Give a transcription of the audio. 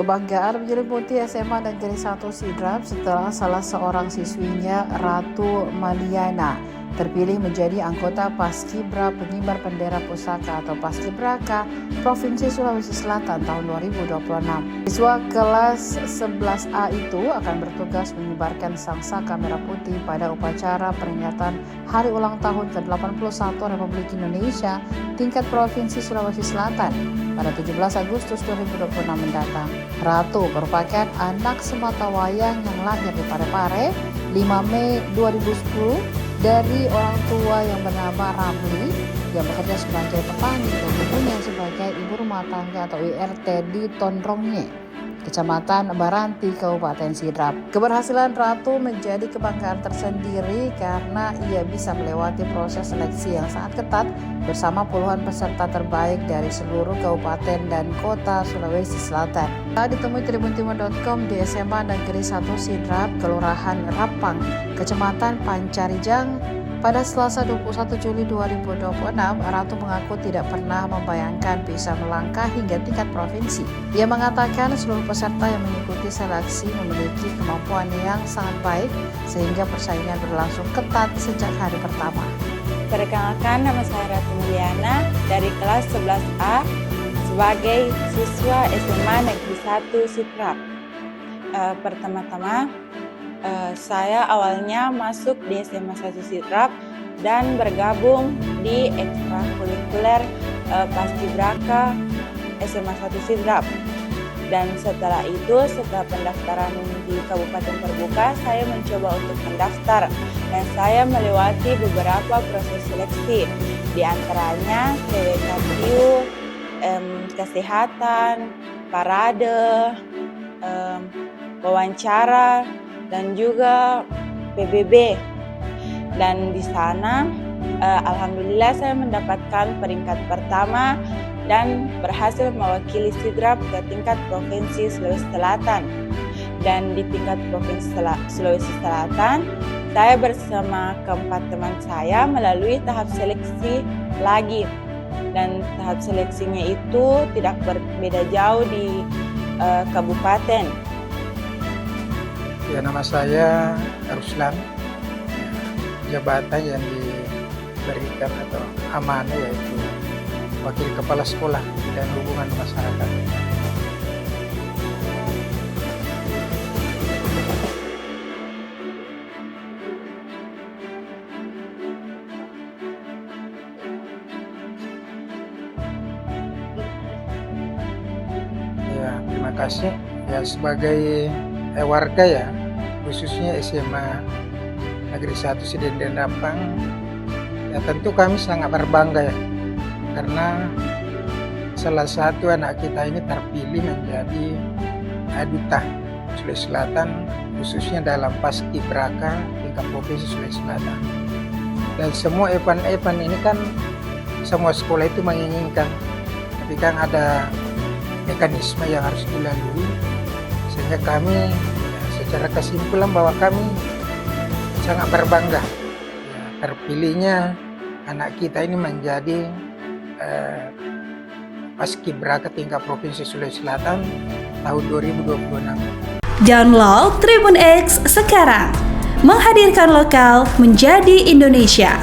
Kebanggaan menyelimuti SMA Negeri 1 Sidrap setelah salah seorang siswinya, Ratu Maliana, terpilih menjadi anggota Paskibra Pengibar Bendera Pusaka atau Paskibraka Provinsi Sulawesi Selatan tahun 2026. Siswa kelas 11A itu akan bertugas mengibarkan sangsaka merah putih pada upacara peringatan Hari Ulang Tahun ke-81 Republik Indonesia tingkat Provinsi Sulawesi Selatan pada 17 Agustus 2026 mendatang. Ratu merupakan anak sematawayang yang lahir di Parepare 5 Mei 2010 dari orang tua yang bernama Ramli yang bekerja sebagai petani dan ibunya sebagai ibu rumah tangga atau IRT di Tondrongye, Kecamatan Baranti, Kabupaten Sidrap. Keberhasilan Ratu menjadi kebanggaan tersendiri karena ia bisa melewati proses seleksi yang sangat ketat bersama puluhan peserta terbaik dari seluruh kabupaten dan kota Sulawesi Selatan. Saat ditemui tribuntimur.com di SMA Negeri 1 Sidrap, Kelurahan Rapang, Kecamatan Pancarijang, pada Selasa 21 Juli 2026, Ratu mengaku tidak pernah membayangkan bisa melangkah hingga tingkat provinsi. Ia mengatakan seluruh peserta yang mengikuti seleksi memiliki kemampuan yang sangat baik sehingga persaingan berlangsung ketat sejak hari pertama. Perkenalkan, nama saya Ratu Maliana dari kelas 11A sebagai siswa SMA Negeri 1 Sidrap. Pertama-tama, saya awalnya masuk di SMA 1 Sidrap dan bergabung di ekstrakurikuler Paskibraka SMA 1 Sidrap. Dan setelah itu, setelah pendaftaran di Kabupaten terbuka, saya mencoba untuk mendaftar dan saya melewati beberapa proses seleksi, di antaranya TWKQ, kesehatan, parade, wawancara, dan juga PBB. Dan di sana alhamdulillah saya mendapatkan peringkat pertama dan berhasil mewakili Sidrap ke tingkat Provinsi Sulawesi Selatan. Dan di tingkat Provinsi Sulawesi Selatan, saya bersama keempat teman saya melalui tahap seleksi lagi. Dan tahap seleksinya itu tidak berbeda jauh di kabupaten. Ya, nama saya Ruslan. Jabatan yang diberikan atau amanah yaitu Wakil Kepala Sekolah dan Hubungan Masyarakat. Ya, terima kasih. Ya, sebagai warga ya, khususnya SMA Negeri 1 Sidrap Rapang, ya tentu kami sangat berbangga ya, karena salah satu anak kita ini terpilih menjadi duta Sulawesi Selatan, khususnya dalam Paskibraka tingkat Provinsi Sulawesi Selatan. Dan semua event-event ini kan semua sekolah itu menginginkan, tapi kan ada mekanisme yang harus dilalui, sehingga kami secara kesimpulan bahwa kami sangat berbangga ya, terpilihnya anak kita ini menjadi Paskibraka tingkat Provinsi Sulawesi Selatan tahun 2026. Download Tribun X sekarang, menghadirkan lokal menjadi Indonesia.